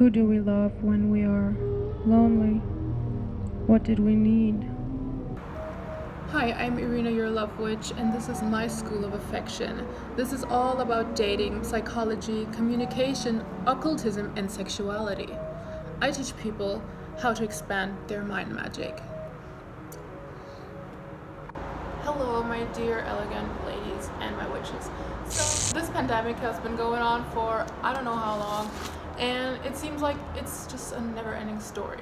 Who do we love when we are lonely? What did we need? Hi, I'm Irina, your love witch, and this is my school of affection. This is all about dating, psychology, communication, occultism, and sexuality. I teach people how to expand their mind magic. Hello, my dear elegant ladies and my witches. So, this pandemic has been going on for I don't know how long, and it seems like it's just a never ending story.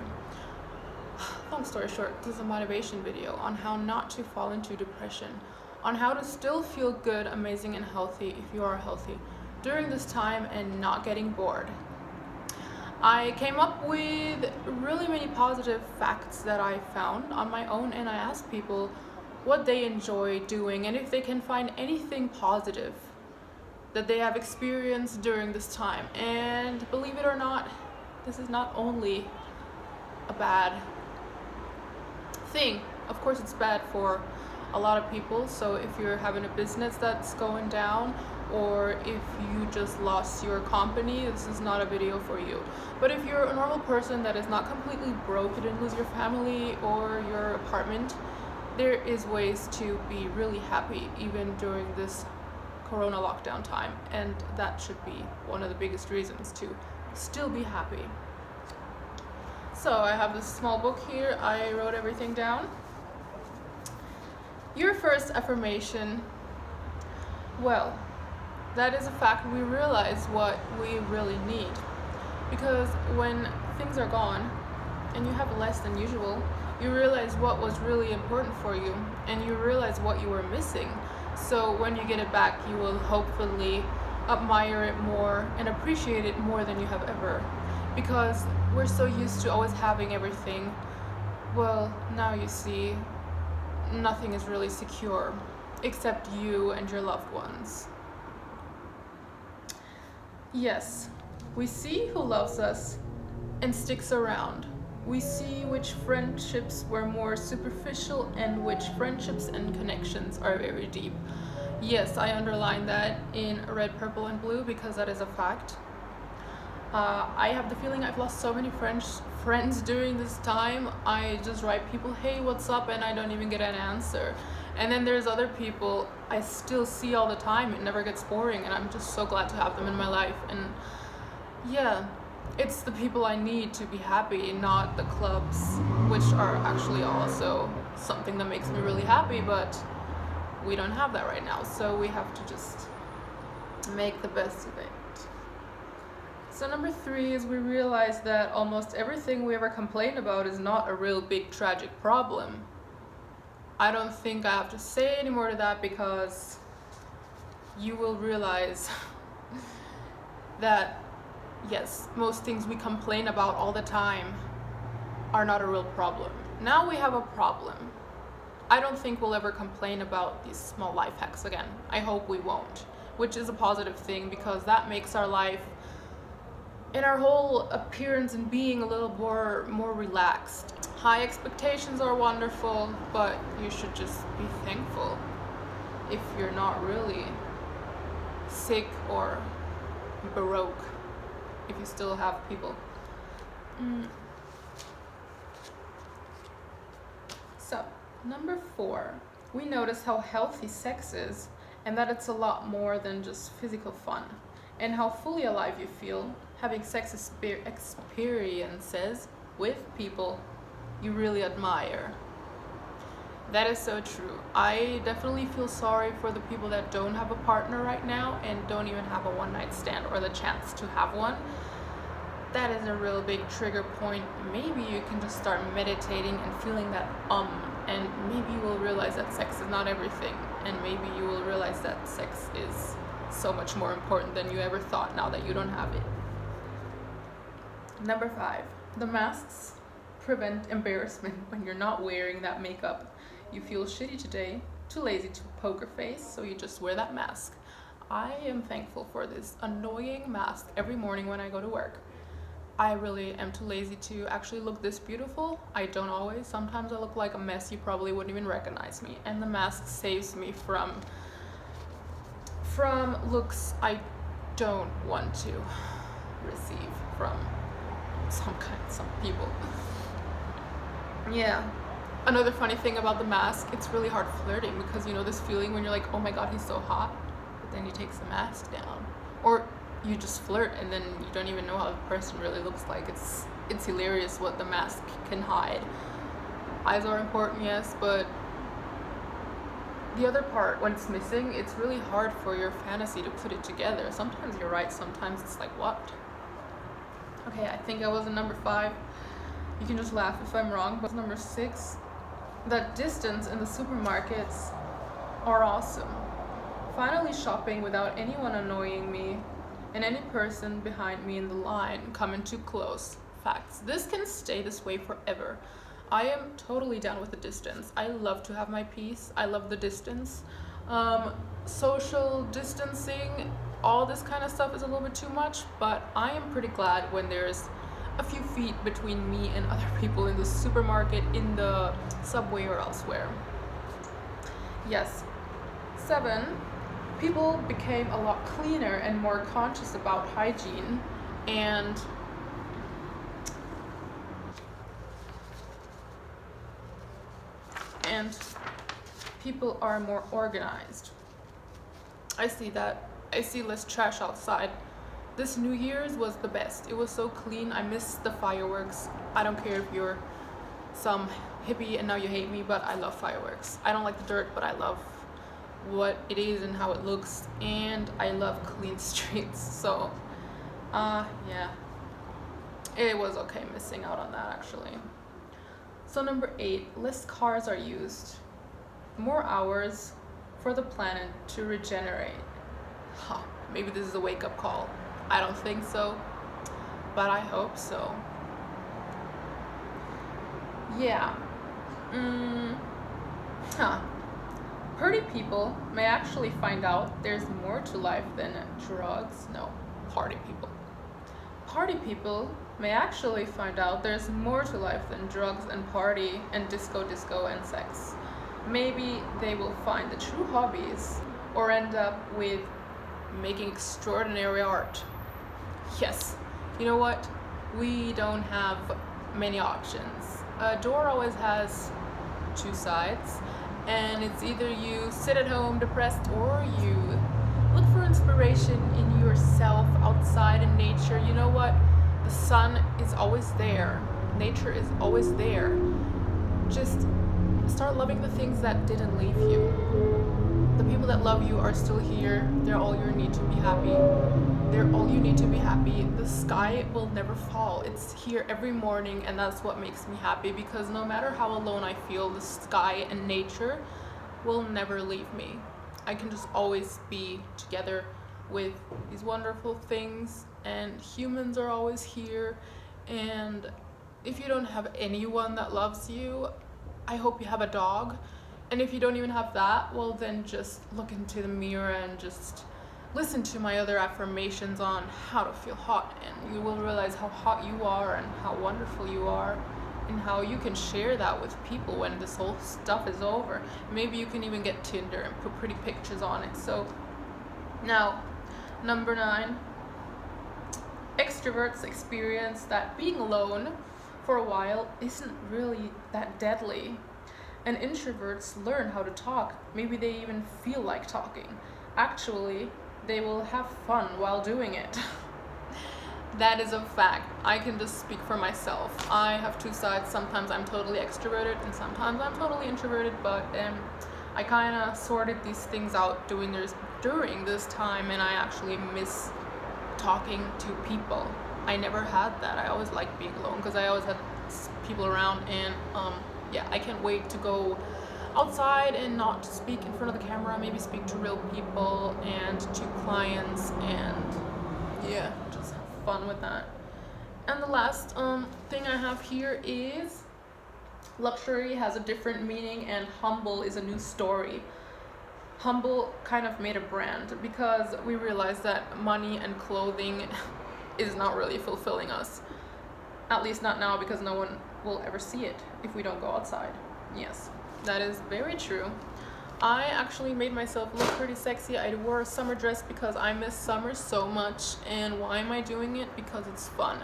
Long story short, this is a motivation video on how not to fall into depression, on how to still feel good, amazing, and healthy if you are healthy during this time and not getting bored. I came up with really many positive facts that I found on my own, and I asked people what they enjoy doing and if they can find anything positive that they have experienced during this time. And believe it or not, this is not only a bad thing. Of course, it's bad for a lot of people. So if you're having a business that's going down, or if you just lost your company, this is not a video for you. But if you're a normal person that is not completely broke, you didn't lose your family or your apartment, there is ways to be really happy even during this corona lockdown time, and that should be one of the biggest reasons to still be happy. So I have this small book here. I wrote everything down. Your first affirmation. Well, that is a fact. We realize what we really need. Because when things are gone and you have less than usual, you realize what was really important for you and you realize what you were missing. So when you get it back, you will hopefully admire it more and appreciate it more than you have ever. Because we're so used to always having everything. Well, now you see, nothing is really secure except you and your loved ones. Yes, we see who loves us and sticks around. We see which friendships were more superficial and which friendships and connections are very deep. Yes, I underline that in red, purple, and blue because that is a fact. I have the feeling I've lost so many friends during this time. I just write people, hey, what's up? And I don't even get an answer. And then there's other people I still see all the time. It never gets boring. And I'm just so glad to have them in my life. And yeah, it's the people I need to be happy, not the clubs, which are actually also something that makes me really happy. But we don't have that right now. So we have to just make the best of it. So number 3 is we realize that almost everything we ever complain about is not a real big tragic problem. I don't think I have to say any more to that because you will realize that yes, most things we complain about all the time are not a real problem. Now we have a problem. I don't think we'll ever complain about these small life hacks again. I hope we won't, which is a positive thing because that makes our life and our whole appearance and being a little more relaxed. High expectations are wonderful, but you should just be thankful if you're not really sick or baroque, if you still have people. So, number 4, we notice how healthy sex is and that it's a lot more than just physical fun, and how fully alive you feel having sex experiences with people you really admire. That is so true. I definitely feel sorry for the people that don't have a partner right now and don't even have a one-night stand or the chance to have one. That is a real big trigger point. Maybe you can just start meditating and feeling that and maybe you will realize that sex is not everything, and maybe you will realize that sex is so much more important than you ever thought now that you don't have it. Number 5, the masks prevent embarrassment when you're not wearing that makeup. You feel shitty today, too lazy to poker face, so you just wear that mask. I am thankful for this annoying mask every morning when I go to work. I really am too lazy to actually look this beautiful. I don't always. Sometimes I look like a mess. You probably wouldn't even recognize me. And the mask saves me from looks I don't want to receive from some people. Yeah. Another funny thing about the mask, it's really hard flirting because you know this feeling when you're like, oh my god, he's so hot, but then he takes the mask down, or you just flirt and then you don't even know how the person really looks like. It's hilarious what the mask can hide. Eyes are important, yes, but the other part, when it's missing, it's really hard for your fantasy to put it together. Sometimes you're right, sometimes it's like, what? Okay, I think I was in number 5. You can just laugh if I'm wrong, but number 6, that distance in the supermarkets are awesome. Finally shopping without anyone annoying me and any person behind me in the line coming too close. Facts. This can stay this way forever. I am totally down with the distance. I love to have my peace. I love the distance. Social distancing, all this kind of stuff is a little bit too much, but I am pretty glad when there's a few feet between me and other people in the supermarket, in the subway, or elsewhere. Yes. 7, people became a lot cleaner and more conscious about hygiene, and people are more organized. I see that. I see less trash outside. This New Year's was the best. It was so clean. I miss the fireworks. I don't care if you're some hippie and now you hate me, but I love fireworks. I don't like the dirt, but I love what it is and how it looks, and I love clean streets. So yeah, it was okay missing out on that actually. So number 8, less cars are used. More hours for the planet to regenerate. Maybe this is a wake-up call. I don't think so, but I hope so. Yeah. Pretty people may actually find out there's more to life than drugs. No, party people. Party people may actually find out there's more to life than drugs and party and disco and sex. Maybe they will find the true hobbies or end up with making extraordinary art. Yes, you know what? We don't have many options. A door always has 2 sides, and it's either you sit at home depressed or you look for inspiration in yourself outside in nature. You know what? The sun is always there. Nature is always there. Just start loving the things that didn't leave you. The people that love you are still here. They're all you need to be happy. They're all you need to be happy. The sky will never fall. It's here every morning, and that's what makes me happy, because no matter how alone I feel, the sky and nature will never leave me. I can just always be together with these wonderful things, and humans are always here. And if you don't have anyone that loves you, I hope you have a dog. And if you don't even have that, well then just look into the mirror and just listen to my other affirmations on how to feel hot, and you will realize how hot you are and how wonderful you are, and how you can share that with people when this whole stuff is over. Maybe you can even get Tinder and put pretty pictures on it. So now, number 9, extroverts experience that being alone for a while isn't really that deadly. And introverts learn how to talk. Maybe they even feel like talking. Actually, they will have fun while doing it. That is a fact. I can just speak for myself. I have 2 sides. Sometimes I'm totally extroverted and sometimes I'm totally introverted, but I kind of sorted these things out during this time, and I actually miss talking to people. I never had that. I always liked being alone because I always had people around, and yeah, I can't wait to go outside and not speak in front of the camera, maybe speak to real people and to clients, and yeah, just have fun with that. And the last thing I have here is luxury has a different meaning and humble is a new story. Humble kind of made a brand because we realized that money and clothing is not really fulfilling us. At least not now, because no one will ever see it if we don't go outside. Yes, that is very true. I actually made myself look pretty sexy. I wore a summer dress because I miss summer so much. And why am I doing it? Because it's fun.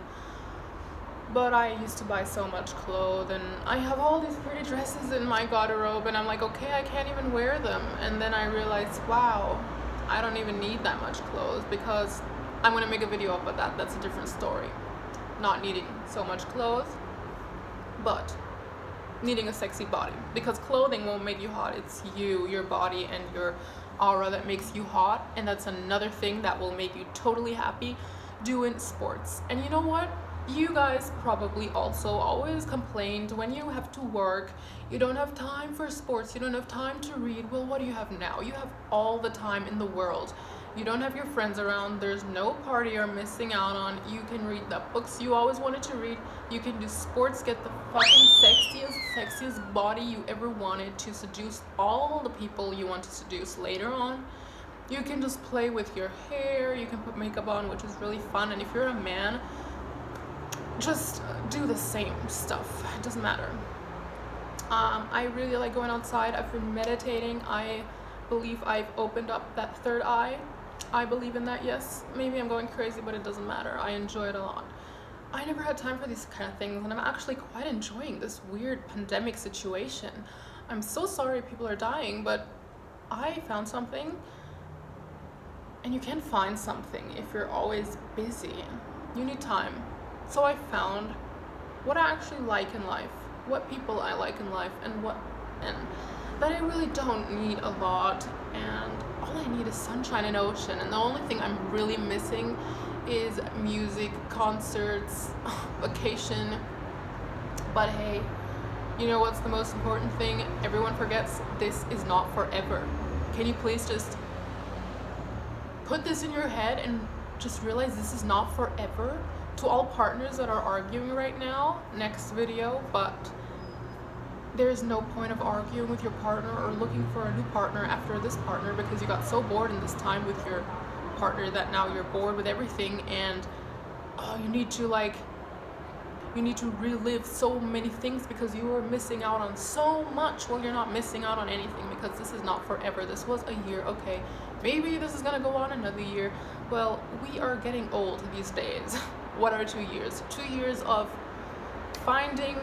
But I used to buy so much clothes, and I have all these pretty dresses in my garderobe, and I'm like, okay, I can't even wear them. And then I realized, wow, I don't even need that much clothes, because I'm gonna make a video about that. That's a different story. Not needing so much clothes, but needing a sexy body, because clothing won't make you hot. It's you, your body, and your aura that makes you hot. And that's another thing that will make you totally happy doing sports. And you know what? You guys probably also always complained when you have to work, you don't have time for sports, you don't have time to read. Well, what do you have now? You have all the time in the world. You don't have your friends around, there's no party you're missing out on. You can read the books you always wanted to read. You can do sports, get the fucking sexiest body you ever wanted, to seduce all the people you want to seduce later on. You can just play with your hair, you can put makeup on, which is really fun. And if you're a man, just do the same stuff. It doesn't matter. I really like going outside. I've been meditating. I believe I've opened up that third eye. I believe in that, yes. Maybe I'm going crazy, but it doesn't matter. I enjoy it a lot. I never had time for these kind of things, and I'm actually quite enjoying this weird pandemic situation. I'm so sorry people are dying, but I found something, and you can find something if you're always busy. You need time. So I found what I actually like in life, what people I like in life, and that I really don't need a lot, and all I need is sunshine and ocean. And the only thing I'm really missing is music, concerts, vacation. But hey, you know what's the most important thing? Everyone forgets this is not forever. Can you please just put this in your head and just realize this is not forever? To all partners that are arguing right now, next video, but there's no point of arguing with your partner or looking for a new partner after this partner, because you got so bored in this time with your partner that now you're bored with everything, and you need to relive so many things because you are missing out on so much. Well, you're not missing out on anything, because this is not forever. This was a year, okay, maybe this is gonna go on another year. Well, we are getting old these days. What are 2 years? 2 years of finding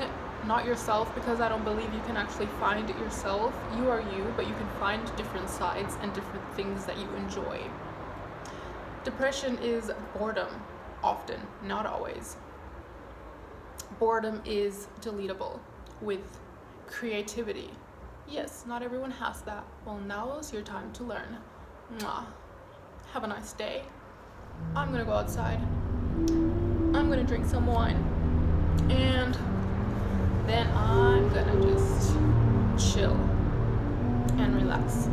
not yourself, because I don't believe you can actually find yourself. You are you, but you can find different sides and different things that you enjoy. Depression is boredom, often, not always. Boredom is deletable with creativity. Yes, not everyone has that. Well, now is your time to learn. Mwah. Have a nice day. I'm gonna go outside. I'm gonna drink some wine, and then I'm gonna just chill and relax.